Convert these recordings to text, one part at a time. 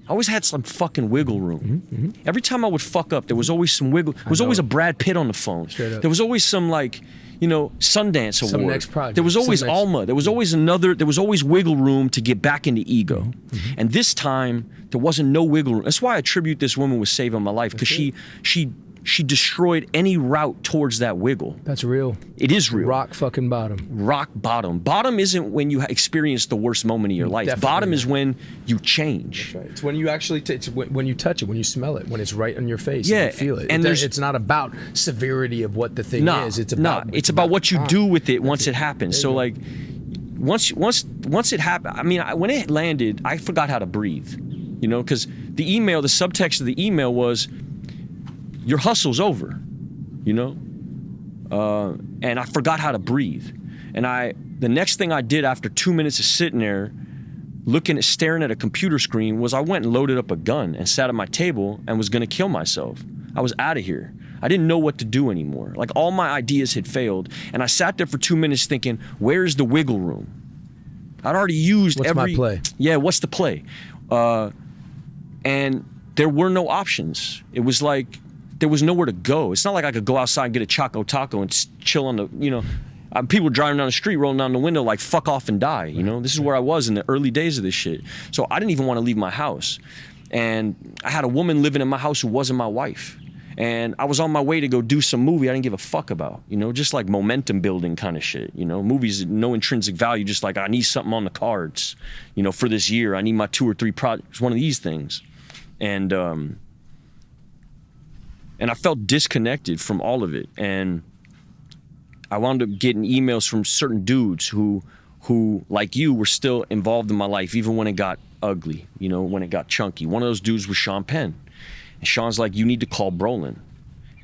I always had some fucking wiggle room. Every time I would fuck up, there was always some wiggle. There was always a Brad Pitt on the phone. There was always some like, you know, Sundance some award. Next project. There was always Alma. There was always another. There was always wiggle room to get back into ego. And this time there wasn't no wiggle room. That's why I attribute this woman with saving my life, because she destroyed any route towards that wiggle. That's real. It is real. Rock fucking bottom. Rock bottom. Bottom isn't when you experience the worst moment of your life. Definitely bottom not. is when you change. Right. It's when you actually, it's when you touch it, when you smell it, when it's right on your face, Yeah, and you feel it. and It's not about severity of what the thing is. It's about it's about what you do with it once it happens. So like, once it happened, I mean, when it landed, I forgot how to breathe. You know, because the email, the subtext of the email was, your hustle's over. You know, and I forgot how to breathe. And the next thing I did after 2 minutes of sitting there, staring at a computer screen, was I went and loaded up a gun and sat at my table and was gonna kill myself. I was out of here. I didn't know what to do anymore. Like, all my ideas had failed, and I sat there for 2 minutes thinking, where's the wiggle room? I'd already used What's my play? Yeah, what's the play? And there were no options. It was like, there was nowhere to go. It's not like I could go outside and get a Choco Taco and chill on the, you know, people driving down the street, rolling down the window like, fuck off and die, you know? This is where I was in the early days of this shit. So I didn't even want to leave my house. And I had a woman living in my house who wasn't my wife. And I was on my way to go do some movie I didn't give a fuck about, you know, just like momentum building kind of shit, you know, movies, no intrinsic value, just like, I need something on the cards, you know, for this year, I need my 2 or 3 projects, one of these things. And I felt disconnected from all of it. And I wound up getting emails from certain dudes who, like you, were still involved in my life, even when it got ugly, you know, when it got chunky. One of those dudes was Sean Penn. And Sean's like, you need to call Brolin.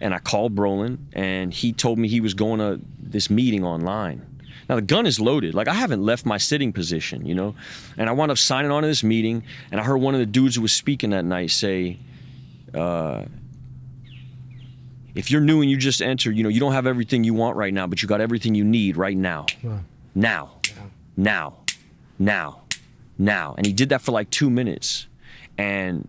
And I called Brolin, and he told me he was going to this meeting online. Now, the gun is loaded. Like, I haven't left my sitting position, you know? And I wound up signing on to this meeting, and I heard one of the dudes who was speaking that night say, if you're new and you just entered, you know, you don't have everything you want right now, but you got everything you need right now. Wow. Now. And he did that for like 2 minutes. And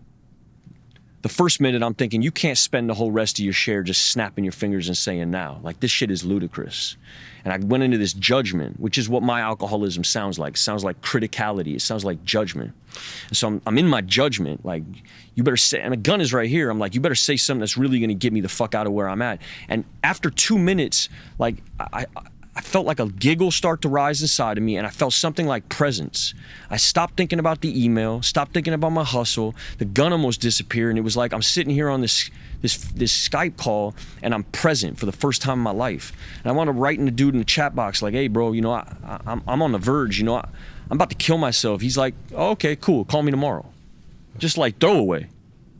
the first minute I'm thinking, you can't spend the whole rest of your share just snapping your fingers and saying now. Like, this shit is ludicrous. And I went into this judgment, which is what my alcoholism sounds like. It sounds like criticality. It sounds like judgment. And so I'm in my judgment, like, you better say, and a gun is right here. I'm like, you better say something that's really gonna get me the fuck out of where I'm at. And after 2 minutes, like, I felt like a giggle start to rise inside of me, and I felt something like presence. I stopped thinking about the email, stopped thinking about my hustle. The gun almost disappeared, and it was like I'm sitting here on this Skype call, and I'm present for the first time in my life. And I wound up writing the dude in the chat box like, hey, bro, you know, I'm on the verge, you know, I'm about to kill myself. He's like, oh, okay, cool, call me tomorrow. Just like throwaway.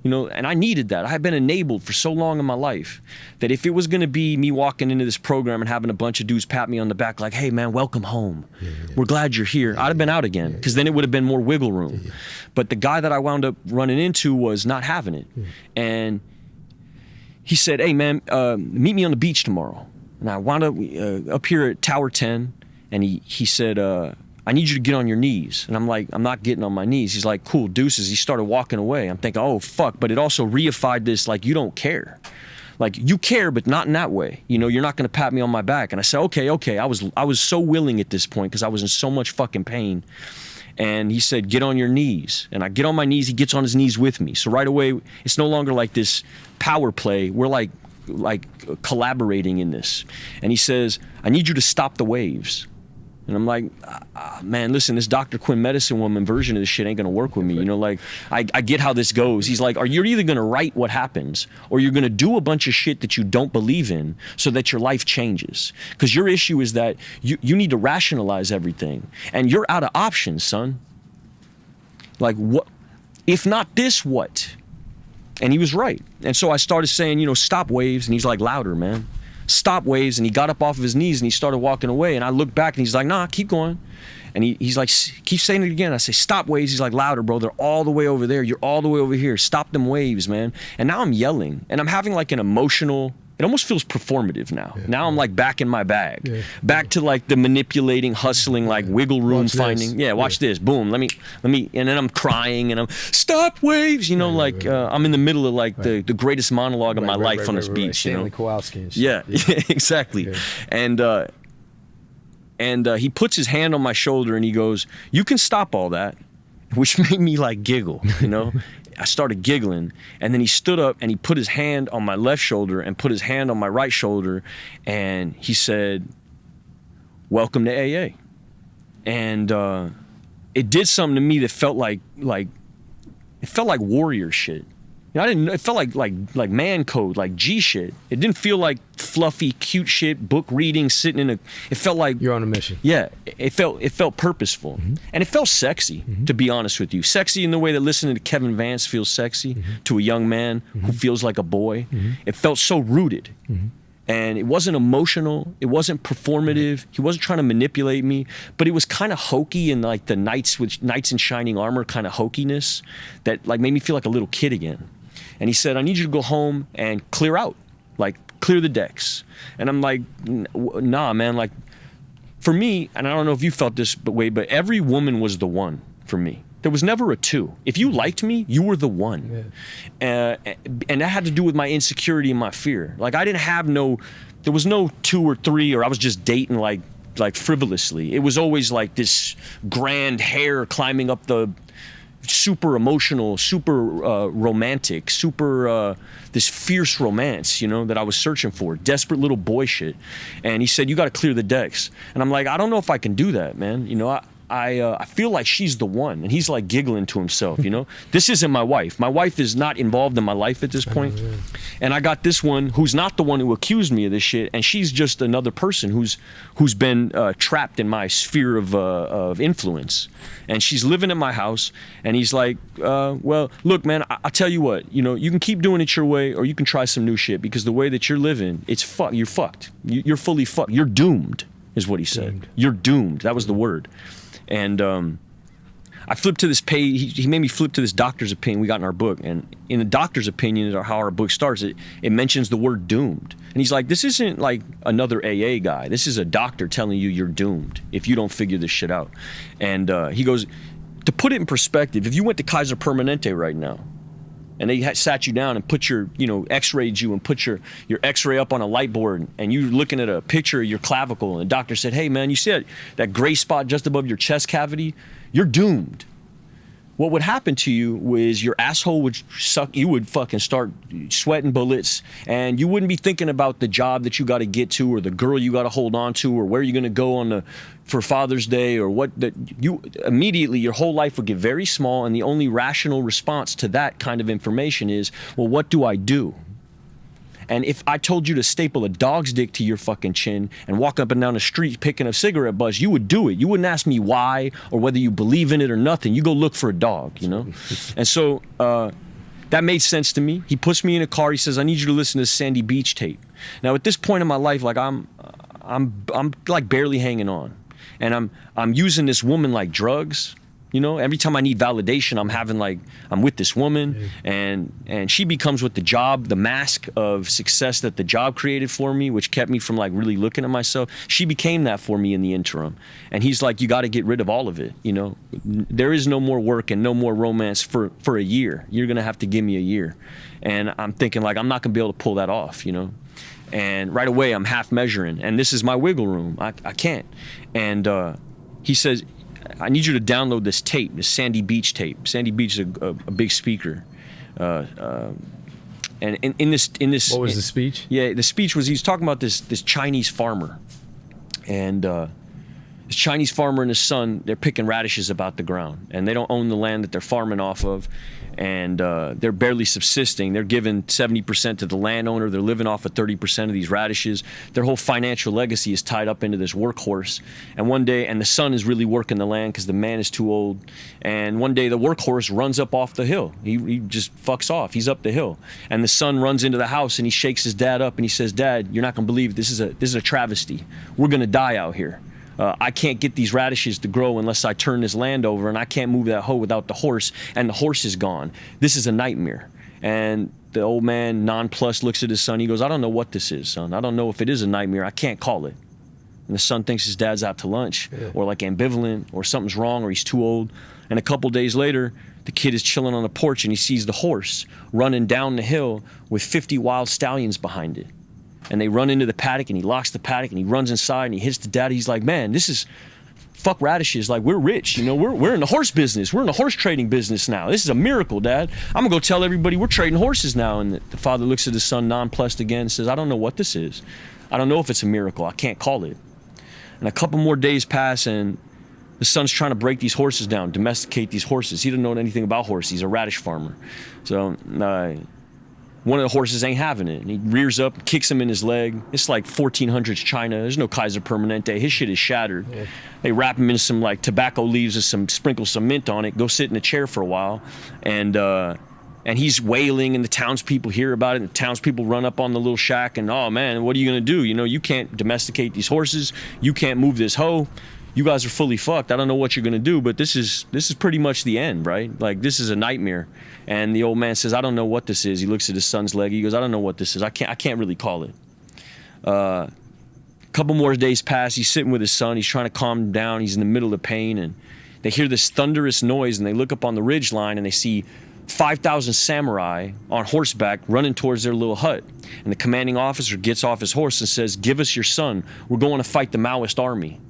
You know, and I needed that. I had been enabled for so long in my life that if it was going to be me walking into this program and having a bunch of dudes pat me on the back like, hey, man, welcome home. We're glad you're here. I'd have been out again, because then it would have been more wiggle room. But the guy that I wound up running into was not having it. And he said, hey, man, meet me on the beach tomorrow. And I wound up here at Tower 10, and he said, I need you to get on your knees. And I'm like, I'm not getting on my knees. He's like, cool, deuces. He started walking away. I'm thinking, oh, fuck. But it also reified this, like, you don't care. Like, you care, but not in that way. You know, you're not going to pat me on my back. And I said, okay. I was so willing at this point because I was in so much fucking pain. And he said, get on your knees. And I get on my knees. He gets on his knees with me. So right away, it's no longer like this power play. We're like collaborating in this. And he says, I need you to stop the waves. And I'm like, man, listen, this Dr. Quinn medicine woman version of this shit ain't gonna work with me. You know, like, I get how this goes. He's like, you're either gonna write what happens, or you're gonna do a bunch of shit that you don't believe in so that your life changes. Because your issue is that you need to rationalize everything. And you're out of options, son. Like, what? If not this, what? And he was right. And so I started saying, you know, stop waves. And he's like, louder, man. Stop waves. And he got up off of his knees and he started walking away. And I looked back and he's like, nah, keep going. And he's like, keep saying it again. I say, stop waves. He's like, louder, bro. They're all the way over there. You're all the way over here. Stop them waves, man. And now I'm yelling. And I'm having like an emotional it almost feels performative now. Now I'm like back in my bag, back to like the manipulating, hustling, like wiggle room finding. Watch this, boom. Let me, and then I'm crying and I'm stop waves. You know, I'm in the middle of like the greatest monologue of my life on this beach. You know, Stanley Kowalski and shit. Yeah, exactly. Yeah. And he puts his hand on my shoulder and he goes, "You can stop all that," which made me like giggle. You know. I started giggling, and then he stood up and he put his hand on my left shoulder and put his hand on my right shoulder, and he said, "Welcome to AA." And it did something to me that felt like it felt like warrior shit. You know, it felt like man code, like G shit. It didn't feel like fluffy, cute shit, book reading, sitting in it felt like you're on a mission. Yeah, it felt purposeful. And it felt sexy, to be honest with you. Sexy in the way that listening to Kevin Vance feels sexy to a young man who feels like a boy. It felt so rooted. And it wasn't emotional, it wasn't performative, he wasn't trying to manipulate me, but it was kind of hokey and like the knights in shining armor kind of hokiness that like made me feel like a little kid again. And he said, "I need you to go home and clear out, like clear the decks." And I'm like, "Nah, man, like for me," and I don't know if you felt this way, but every woman was the one for me. There was never a two. If you liked me, you were the one. And that had to do with my insecurity and my fear. Like I didn't have there was no 2 or 3, or I was just dating like frivolously. It was always like this grand hair climbing up the super emotional, super romantic, super this fierce romance, you know, that I was searching for, desperate little boy shit. And he said, "You got to clear the decks." And I'm like, "I don't know if I can do that, man. You know, I feel like she's the one." And he's like giggling to himself, you know. This isn't my wife. My wife is not involved in my life at this point. And I got this one who's not the one who accused me of this shit, and she's just another person who's been trapped in my sphere of influence. And she's living in my house, and he's like, "Well, look, man, I'll tell you what, you know, you can keep doing it your way, or you can try some new shit, because the way that you're living, you're fucked. You're fully fucked. You're doomed," is what he said. Doomed. You're doomed. That was the word. And I flipped to this page. He made me flip to this doctor's opinion we got in our book. And in the doctor's opinion, or how our book starts, it mentions the word doomed. And he's like, "This isn't like another AA guy. This is a doctor telling you you're doomed if you don't figure this shit out." And he goes, to put it in perspective, if you went to Kaiser Permanente right now, and they sat you down and put your, you know, x-rayed you and put your x-ray up on a light board, and you're looking at a picture of your clavicle, and the doctor said, "Hey man, you see that gray spot just above your chest cavity? You're doomed." What would happen to you was your asshole would suck, you would fucking start sweating bullets, and you wouldn't be thinking about the job that you got to get to, or the girl you got to hold on to, or where you're going to go for Father's Day, or you immediately, your whole life would get very small, and the only rational response to that kind of information is, well, what do I do? And if I told you to staple a dog's dick to your fucking chin and walk up and down the street picking a cigarette butts, you would do it. You wouldn't ask me why or whether you believe in it or nothing. You go look for a dog, you know? And so that made sense to me. He puts me in a car. He says, "I need you to listen to this Sandy Beach tape." Now, at this point in my life, like I'm like barely hanging on. And I'm using this woman like drugs. You know, every time I need validation, I'm with this woman, and she becomes what the mask of success that the job created for me, which kept me from like really looking at myself. She became that for me in the interim. And he's like, "You got to get rid of all of it. You know, there is no more work and no more romance for a year. You're going to have to give me a year." And I'm thinking like, I'm not going to be able to pull that off, you know? And right away I'm half measuring, and this is my wiggle room. I can't. And he says, "I need you to download this tape, this Sandy Beach tape." Sandy Beach is a big speaker. And in this what was the speech? Yeah, the speech was, he's talking about this Chinese farmer. And this Chinese farmer and his son, they're picking radishes about the ground, and they don't own the land that they're farming off of, and they're barely subsisting. They're giving 70% to the landowner. They're living off of 30% of these radishes. Their whole financial legacy is tied up into this workhorse. And one day, and the son is really working the land because the man is too old. And one day the workhorse runs up off the hill. He just fucks off. He's up the hill. And the son runs into the house and he shakes his dad up and he says, "Dad, you're not gonna believe it. This is a travesty. We're gonna die out here. I can't get these radishes to grow unless I turn this land over, and I can't move that hoe without the horse, and the horse is gone. This is a nightmare." And the old man, nonplussed, looks at his son. He goes, I don't know what this is, son. I don't know if it is a nightmare. I can't call it. And the son thinks his dad's out to lunch or like ambivalent or something's wrong or he's too old. And a couple days later, the kid is chilling on the porch and he sees the horse running down the hill with 50 wild stallions behind it. And they run into the paddock and he locks the paddock and he runs inside and he hits the dad. He's like, man, this is, fuck radishes. Like, we're rich, you know, we're in the horse business. We're in the horse trading business now. This is a miracle, Dad. I'm gonna go tell everybody we're trading horses now. And the father looks at his son nonplussed again and says, I don't know what this is. I don't know if it's a miracle. I can't call it. And a couple more days pass and the son's trying to break these horses down, domesticate these horses. He doesn't know anything about horses. He's a radish farmer. So one of the horses ain't having it. And he rears up, kicks him in his leg. It's like 1400s China. There's no Kaiser Permanente. His shit is shattered. Yeah. They wrap him in some like tobacco leaves and sprinkle some mint on it, go sit in a chair for a while. And he's wailing and the townspeople hear about it and the townspeople run up on the little shack and, oh man, what are you gonna do? You know, you can't domesticate these horses. You can't move this hoe. You guys are fully fucked. I don't know what you're gonna do, but this is pretty much the end, right? Like, this is a nightmare. And the old man says, I don't know what this is. He looks at his son's leg. He goes, I don't know what this is. I can't really call it. A couple more days pass. He's sitting with his son. He's trying to calm him down. He's in the middle of pain and they hear this thunderous noise and they look up on the ridge line and they see 5,000 samurai on horseback running towards their little hut. And the commanding officer gets off his horse and says, give us your son. We're going to fight the Maoist army.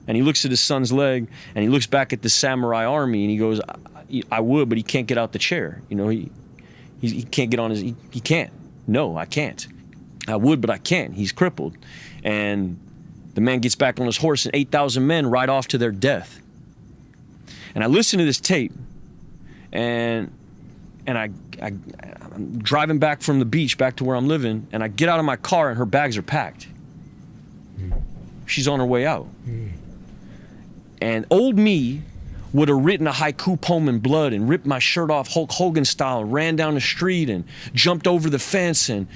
And he looks at his son's leg and he looks back at the samurai army and he goes, I would, but he can't get out the chair. You know, he can't get on his, he can't. No, I can't. I would, but I can't. He's crippled. And the man gets back on his horse and 8,000 men ride off to their death. And I listen to this tape and I'm driving back from the beach back to where I'm living and I get out of my car and her bags are packed. She's on her way out. And old me would have written a haiku poem in blood and ripped my shirt off Hulk Hogan style, ran down the street and jumped over the fence and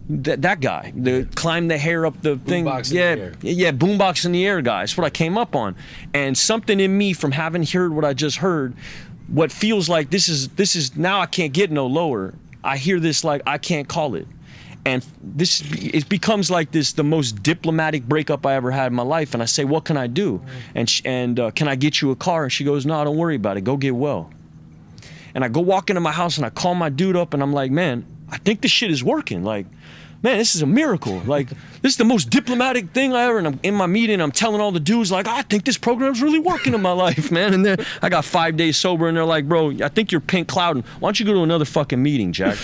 that guy, climbed the hair up the thing. Yeah, boombox in the air guy. That's what I came up on. And something in me from having heard what I just heard, what feels like this is now I can't get no lower. I hear this like I can't call it. And it becomes like this, the most diplomatic breakup I ever had in my life. And I say, what can I do? And can I get you a car? And she goes, no, don't worry about it. Go get well. And I go walk into my house and I call my dude up and I'm like, man, I think this shit is working. Like, man, this is a miracle. Like, this is the most diplomatic thing I ever, and I'm in my meeting, I'm telling all the dudes, like, I think this program's really working in my life, man. And then I got 5 days sober and they're like, bro, I think you're pink clouding. Why don't you go to another fucking meeting, Jack?